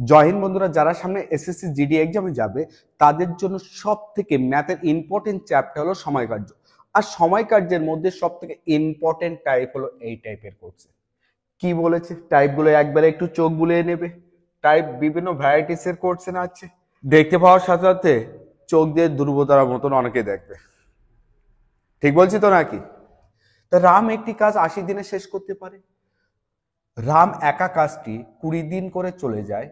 জয় হিন্দ বন্ধুরা, যারা সামনে এসএসসি জিডি এক্সামে যাবে তাদের জন্য সব থেকে ম্যাথের ইম্পর্টেন্ট চ্যাপ্টার হলো সময় কার্য। আর সময় কার্যের মধ্যে সব থেকে ইম্পর্টেন্ট টাইপ হলো এই টাইপের কোশ্চেন। কি বলেছে টাইপগুলো একবারে একটু চোখ বুলিয়ে নেবে। টাইপ বিভিন্ন ভ্যারাইটিস এর কোশ্চেন আছে, দেখতে পাওয়ার সাথে সাথে চোখ দিয়ে দুর্বতার মতন অনেকে দেখবে। ঠিক বলছি তো নাকি? তা রাম একটি কাজ 80 দিনে শেষ করতে পারে। রাম একা কাজটি 20 দিন করে চলে যায়।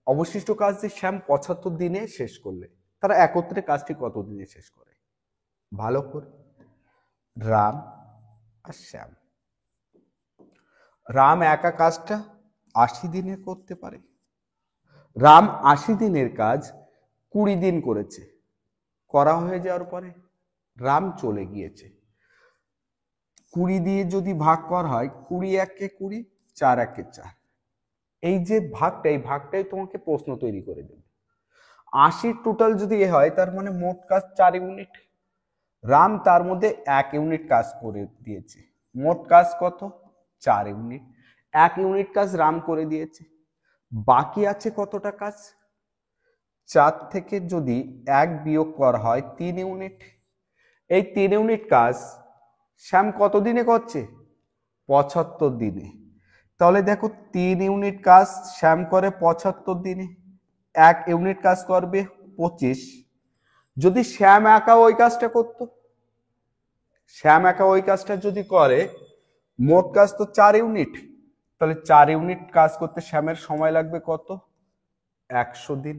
অবশিষ্ট কাজটি শ্যাম 75 দিনে শেষ করলে তারা একত্রে কাজটি কত দিনে শেষ করে? ভালো করে রাম আর শ্যাম। রাম একা কাজটা 80 দিনে করতে পারে। রাম 80 দিনের কাজ 20 দিন করেছে, করা হয়ে যাওয়ার পরে রাম চলে গিয়েছে। 20 দিয়ে যদি ভাগ করা হয়, 20 একে 20, 4 একে 4, এই যে ভাগটা, এই ভাগটাই তোমাকে প্রশ্ন তৈরি করে দেবে। 80 টোটাল যদি হয় তার মানে মোট কাজ 4 ইউনিট। রাম তার মধ্যে 1 ইউনিট কাজ করে দিয়েছে, মোট কাজ কত? 4 ইউনিট। 1 ইউনিট কাজ রাম করে দিয়েছে, বাকি আছে কতটা কাজ? 4 থেকে যদি 1 বিয়োগ করা হয় 3 ইউনিট। এই 3 ইউনিট কাজ শ্যাম কত দিনে করছে? 75 দিনে। তাহলে দেখো 3 ইউনিট কাজ শ্যাম করে 75 দিনে, 1 ইউনিট কাজ করবে 25। যদি শ্যাম একা ওই কাজটা করতো, শ্যাম একা ওই কাজটা যদি করে, মোট কাজ তো 4 ইউনিট, তাহলে 4 ইউনিট কাজ করতে শ্যামের সময় লাগবে কত? 100 দিন।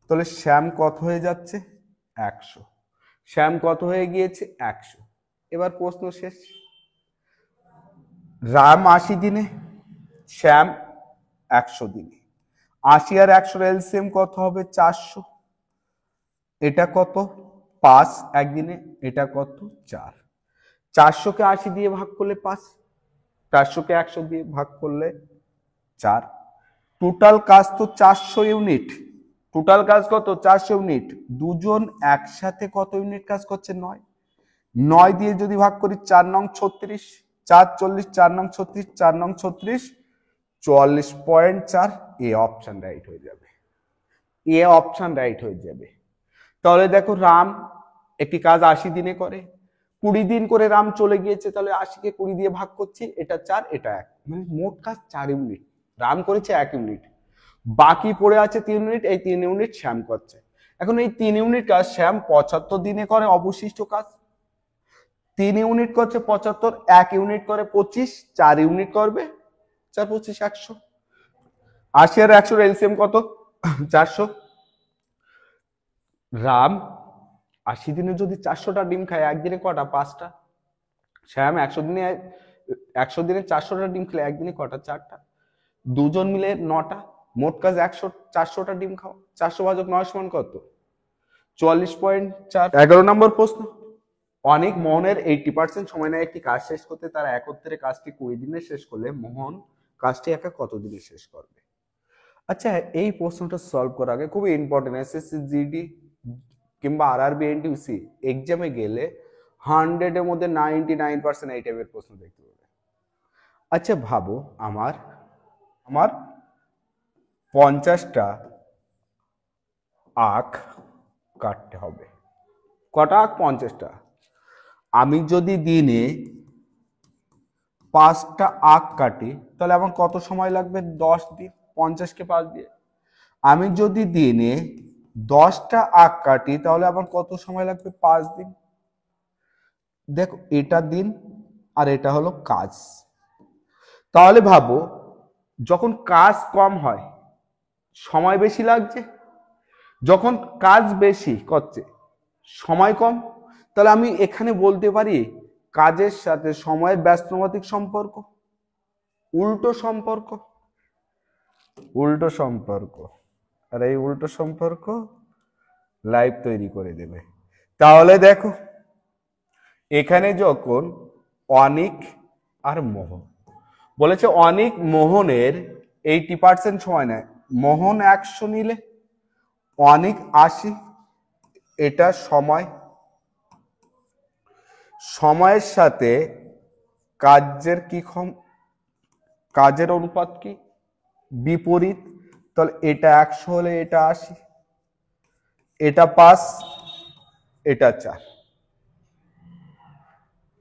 তাহলে শ্যাম কত হয়ে যাচ্ছে? 100। শ্যাম কত হয়ে গিয়েছে? 100। এবার প্রশ্ন শেষ। রাম 80 দিনে, শ্যাম 100 দিনে। 80 আর 100 এলসিএম কত হবে? 400। এটা কত? 5 একদিনে। এটা কত? 4। 400-কে 80 দিয়ে ভাগ করলে 5, 400-কে 100 দিয়ে ভাগ করলে 4। টোটাল কাজ তো 400 ইউনিট। টোটাল কাজ কত? 400 ইউনিট। দুজন একসাথে কত ইউনিট কাজ করছে? 9। 9 দিয়ে যদি ভাগ করি 4 নং 36, 4 40, 4 নং 36, 4 নং 36, 44.4। এ অপশন রাইট হয়ে যাবে, এ অপশন রাইট হয়ে যাবে। তাহলে দেখো রাম একটি কাজ 80 দিনে করে, 20 দিন করে রাম চলে গিয়েছে, তাহলে 80-কে 20 দিয়ে ভাগ করছি, এটা 4 এটা 1, মানে মোট কাজ 4 ইউনিট। রাম করেছে 1 ইউনিট, বাকি পড়ে আছে 3 ইউনিট। এই 3 ইউনিট শ্যাম করছে। এখন এই 3 ইউনিট কাজ শ্যাম 75 দিনে করে অবশিষ্ট কাজ। 3 ইউনিট করছে 75, 1 ইউনিট করে 25, 4 ইউনিট করবে 4 25 100। 80 আর 100 এলসিএম কত? 400। রাম 80 দিনে যদি 400টা ডিম খায়, একদিনে কটা? 5টা। শ্যাম 100 দিনে 400টা ডিম খেলে একদিনে কটা? 4টা। দুজন মিলে 9টা। মোট কাজ 100, 400টা ডিম খাও। 400 ভাজক 9 সমান কত? 44.4। 11 নম্বর প্রশ্ন। অনেক মোহনের 80% সময় নেয় একটি কাজ শেষ করতে, তারা একত্রে কাজটি 20 দিনে শেষ করলে মোহন কাজটি একা কত দিনে শেষ করবে? আচ্ছা, এই প্রশ্নটা সলভ করার আগে খুবই ইম্পর্টেন্ট, এসএসসি জিডি কিংবা আরআরবি এনটিইউসি এক্সামে গেলে 100 এর মধ্যে 99% এই টাইপের প্রশ্ন দেখতে পাবে। আচ্ছা ভাবো, আমার 50টা আখ কাটতে হবে। কটা আখ? 50টা। আমি যদি দিনে 5টা আখ কাটি তাহলে আমার কত সময় লাগবে? 10 দিন। 50-কে 5 দিয়ে। আমি যদি দিনে 10টা আখ কাটি তাহলে আমার কত সময় লাগবে? 5 দিন। দেখো, এটা দিন আর এটা হলো কাজ। তাহলে ভাবো, যখন কাজ কম হয় সময় বেশি লাগছে, যখন কাজ বেশি করছে সময় কম। তাহলে আমি এখানে বলতে পারি কাজের সাথে সময়ের ব্যস্তানুপাতিক সম্পর্ক, উল্টো সম্পর্ক। উল্টো সম্পর্ক, আর এই উল্টো সম্পর্ক লাইভ তৈরি করে দেবে। তাহলে দেখো, এখানে যখন অনিক আর মোহন বলেছে, অনিক মোহনের 80% সময় নেয়। মোহন 100 নিলে অনিক 80, এটা সময়। সময়ের সাথে কাজের কি কাজের অনুপাত কি? বিপরীত। তাহলে এটা 100 হলে এটা 80, এটা 5, এটা 4।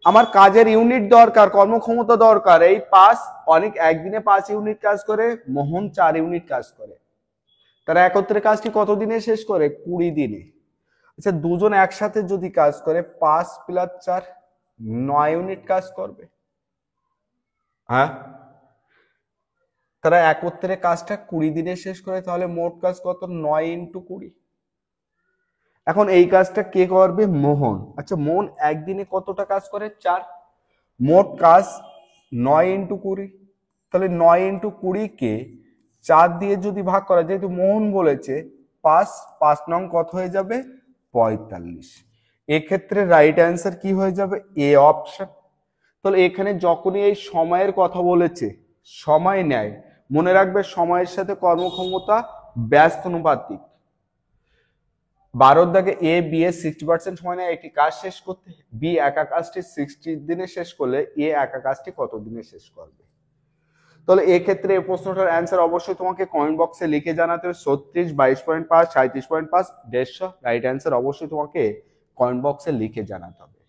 আমার কাজের ইউনিট দরকার, কর্মক্ষমতা দরকার। এই 5 অনেক একদিনে 5 ইউনিট কাজ করে, মোহন 4 ইউনিট কাজ করে। তারা একত্রে কাজটি কত দিনে শেষ করে? 20 দিনে। আচ্ছা, দুজন একসাথে যদি কাজ করে 5 + 4 9 ইউনিট কাজ করবে। হ্যাঁ, তারা একত্রে কাজটা 20 দিনে শেষ করে, তাহলে মোট কাজ কত? 9 × 20। এখন এই কাজটা কে করবে? মোহন। আচ্ছা, মোহন একদিনে কতটা কাজ করে? 4। মোট কাজ 9 × 20, তাহলে 9 × 20 কে 4 দিয়ে যদি ভাগ করা, যেহেতু মোহন বলেছে 5, 5 নং কত হয়ে যাবে? 45। এক্ষেত্রে রাইট অ্যান্সার কি হয়ে যাবে? A option. তাহলে এখানে যখনই এই সময়ের কথা বলেছে, সময় নেয়, মনে রাখবে সময়ের সাথে কর্মক্ষমতা ব্যস্তানুপাতিক। 12 দাগে এ বি এর 60% সময় নেয় একটি কাজ শেষ করতে, বি একা কাজটি 60 দিনে শেষ করলে এ একা কাজটি কত দিনে শেষ করবে? তাহলে এক্ষেত্রে এই প্রশ্নটার অ্যান্সার অবশ্যই তোমাকে কমেন্ট বক্সে লিখে জানাতে হবে। 36, 22.5, 37.5, 150। রাইট অ্যান্সার অবশ্যই তোমাকে কমেন্ট বক্সে লিখে জানাতে হবে।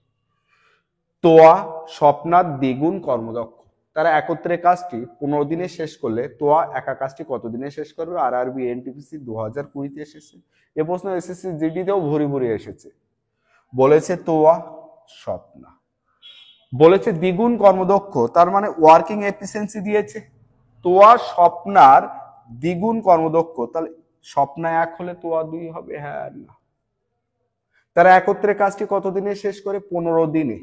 তোয়া, স্বপ্নার দ্বিগুণ কর্মদক্ষ। তারা একত্রে কাজটি 15 দিনে শেষ করলে তোয়া একা কাজটি কত দিনে শেষ করবে? আরআরবি এনটিপিসি 2020-তে এসেছে। এ প্রশ্ন এসএসসি জিডিতেও ভরি ভরি এসেছে। বলেছে তোয়া, স্বপ্না, বলেছে দ্বিগুণ কর্মদক্ষ, তার মানে ওয়ার্কিং এফিসিয়েন্সি দিয়েছে। তোয়া স্বপ্নার দ্বিগুণ কর্মদক্ষ, তাহলে স্বপ্না 1 হলে তোয়া 2 হবে। হ্যাঁ না, তারা একত্রে কাজটি কত দিনে শেষ করে? 15 দিনে।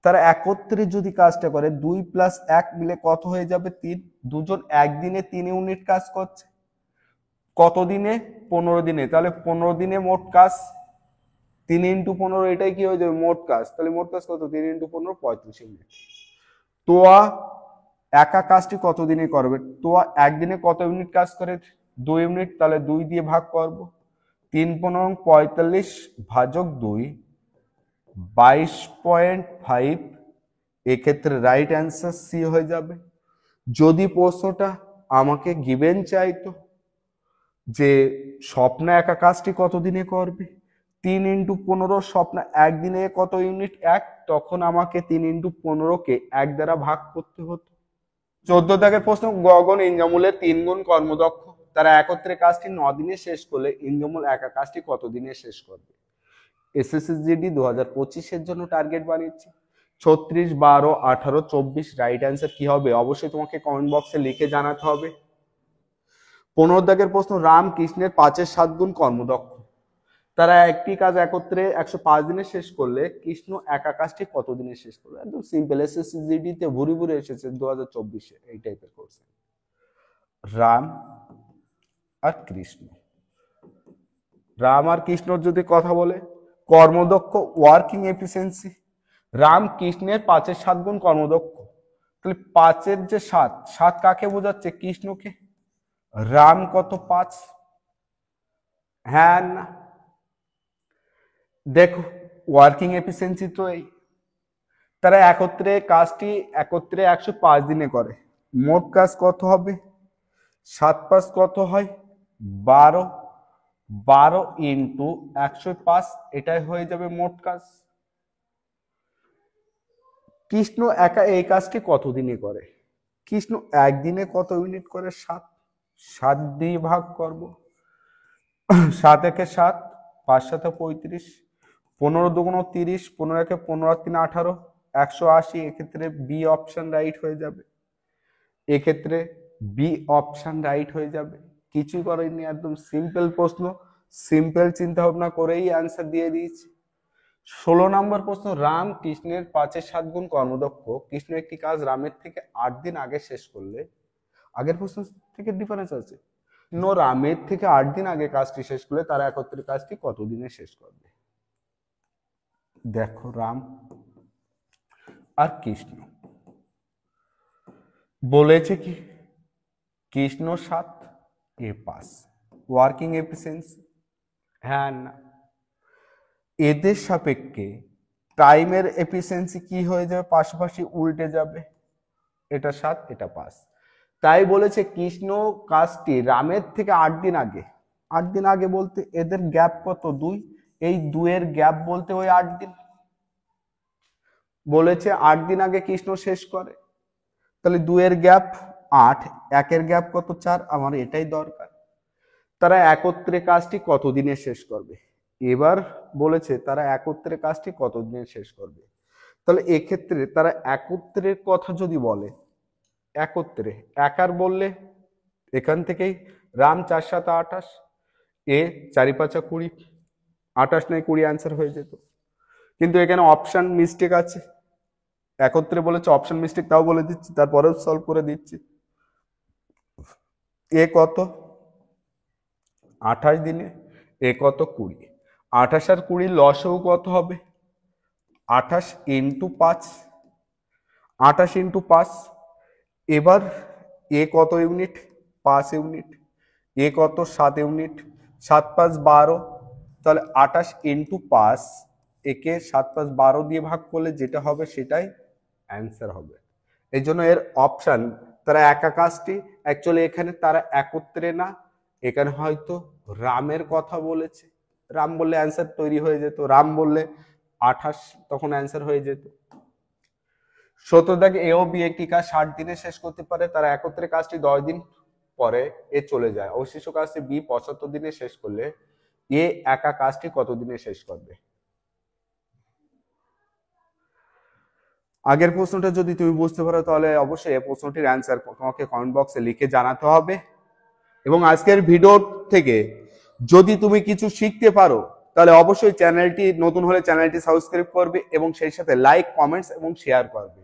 তারা একত্রে যদি কাজটা করে 2 + 1 মিলে কত হয়ে যাবে? 3। দুজন একদিনে 3 ইউনিট কাজ করছে, কত দিনে? 15 দিনে। তাহলে 15 দিনে মোট কাজ 3 × 15, এটাই কি হয়ে যাবে? মোট কাজ। তাহলে মোট কাজ কত? 3 × 15 35 ইউনিট। তোয়া একা কাজটি কত দিনে করবে? তোয়া একদিনে কত ইউনিট কাজ করে? 2 ইউনিট। তাহলে 2 দিয়ে ভাগ করব, 3 × 15 = 45 ভাজক 2, 22.5। এক্ষেত্রে রাইট অ্যান্সার সি হয়ে যাবে। যদি প্রশ্নটা আমাকে গিভেন চাইতো যে স্বপ্না একা কাজটি কত দিনে করবে, 3 × 15, স্বপ্না একদিনে কত ইউনিট? 1, তখন আমাকে 3 × 15 কে 1 দ্বারা ভাগ করতে হতো। 14 দাগের প্রশ্ন, গগন ইন্দ্রমূলের 3 গুণ কর্মদক্ষ। তারা একত্রে কাজটি 9 দিনে শেষ করলে ইন্দ্রমূল একা কাজটি কত দিনে শেষ করবে? এসএসসি জিডি 2025-এর জন্য টার্গেট বানিয়েছি। 36, 12, 18, 24। রাইট অ্যান্সার কি হবে? অবশ্যই তোমাকে কমেন্ট বক্সে লিখে জানাতে হবে। 15 দাগের প্রশ্ন, রাম কৃষ্ণের 5-এর 7 গুণ কর্মদক্ষ। তারা একটি কাজ একত্রে 105 দিনে শেষ করলে কৃষ্ণ একা কাজটি কত দিনে শেষ করবে? একদম সিম্পল, এসএসসি জিডি তে ভুরি ভুরি এসেছে 2024-এ এই টাইপের কোশ্চেন। রাম আর কৃষ্ণ, রাম আর কৃষ্ণর যদি কথা বলে কর্মদক্ষ, ওয়ার্কিং এফিসিয়েন্সি, রাম কৃষ্ণের 5-এর 7 গুণ কর্মদক্ষ। তাহলে 5-এর যে 7, 7 কাকে বোঝাচ্ছে? কৃষ্ণকে। রাম কত? 5। হ্যাঁ না, দেখো ওয়ার্কিং এফিসিয়েন্সি তো এই। তারা একত্রে কাজটি 105 দিনে করে, মোট কাজ কত হবে? 7 × 5 কত হয়? 12, 12 × 105, এটাই হয়ে যাবে মোট কাজ। কৃষ্ণ একা এই কাজটি কত দিনে করে? কৃষ্ণ একদিনে কত ইউনিট করে? 7। 7 দিয়ে ভাগ করব, 7 একে 7, 5 × 7 = 35, 15 × 2 = 30, 15 একে 15 আর 3 = 18, 180। এক্ষেত্রে বি অপশন রাইট হয়ে যাবে। এক্ষেত্রে বি অপশন রাইট হয়ে যাবে। কিছুই করেনি, একদম সিম্পল প্রশ্ন, সিম্পল চিন্তা ভাবনা করেই অ্যান্সার দিয়ে দিয়েছি। 16 নম্বর প্রশ্ন, রাম কৃষ্ণের 5-এর 7 গুণ কর্মদক্ষ। কৃষ্ণ একটি কাজ রামের থেকে 8 দিন আগে শেষ করলে, আগের প্রশ্ন থেকে ডিফারেন্স আছে, রামের থেকে 8 দিন আগে কাজটি শেষ করলে তারা একত্রে কাজটি কত দিনে শেষ করবে? দেখো রাম আর কৃষ্ণ বলেছে কি? কৃষ্ণ 7, এ 5। ওয়ার্কিং এফিসিয়েন্সি, হ্যাঁ না, এদের সাপেক্ষে টাইমের এফিসিয়েন্সি কি হয়ে যাবে? পাশাপাশি উল্টে যাবে, এটা 7, এটা 5। তাই বলেছে কৃষ্ণ কাজটি রামের থেকে 8 দিন আগে। 8 দিন আগে বলতে এদের গ্যাপ কত? 2। এই 2-এর গ্যাপ বলতে ওই 8 দিন। বলেছে 8 দিন আগে কৃষ্ণ শেষ করে, তাহলে 2-এর গ্যাপ 8, 1-এর গ্যাপ কত? 4। আমার এটাই দরকার। তারা একত্রে কাজটি কতদিনে শেষ করবে? এবার বলেছে তারা একত্রে কাজটি কতদিনে শেষ করবে। তাহলে এক্ষেত্রে তারা একত্রের কথা যদি বলে, একত্রে একার বললে এখান থেকেই রাম 4 7 28, এ 4 5 20, 28 নয় 20 অ্যান্সার হয়ে যেত। কিন্তু এখানে অপশন মিস্টেক আছে, একত্রে বলেছে অপশন মিস্টেক, তাও বলে দিচ্ছি, তারপরেও সলভ করে দিচ্ছি। এ কত? 28 দিনে। এ কত? 20। 28 আর 20 লসও কত হবে? 28 ইন্টু 5। 28 ইন্টু 5। এবার এ কত ইউনিট? 5 ইউনিট। এ কত? 7 ইউনিট। 7 5 12। তাহলে 28 ইন্টু 5, একে 7 5 12 দিয়ে ভাগ করলে যেটা হবে সেটাই অ্যান্সার হবে। এই জন্য এর অপশন, তারা একা কাজটি, অ্যাকচুয়ালি এখানে তারা একত্রে না, এখানে হয়তো রামের কথা বলেছে। রাম বললে অ্যান্সার তৈরি হয়ে যেত, রাম বললে 28 তখন অ্যান্সার হয়ে যেত। 17 দাগে এ ও বি একটি কাজ 60 দিনে শেষ করতে পারে, তারা একত্রে কাজটি 10 দিন পরে এ চলে যায়। অবশিষ্ট কাজটি বি 75 দিনে শেষ করলে এ একা কাজটি কত দিনে শেষ করবে? আগের প্রশ্নটা যদি তুমি বুঝতে পারো তাহলে অবশ্যই এই প্রশ্নটির অ্যান্সার তোমাকে কমেন্ট বক্সে লিখে জানাতে হবে। এবং আজকের ভিডিও থেকে যদি তুমি কিছু শিখতে পারো তাহলে অবশ্যই চ্যানেলটি নতুন হলে চ্যানেলটি সাবস্ক্রাইব করবে এবং সেই সাথে লাইক, কমেন্টস এবং শেয়ার করবে।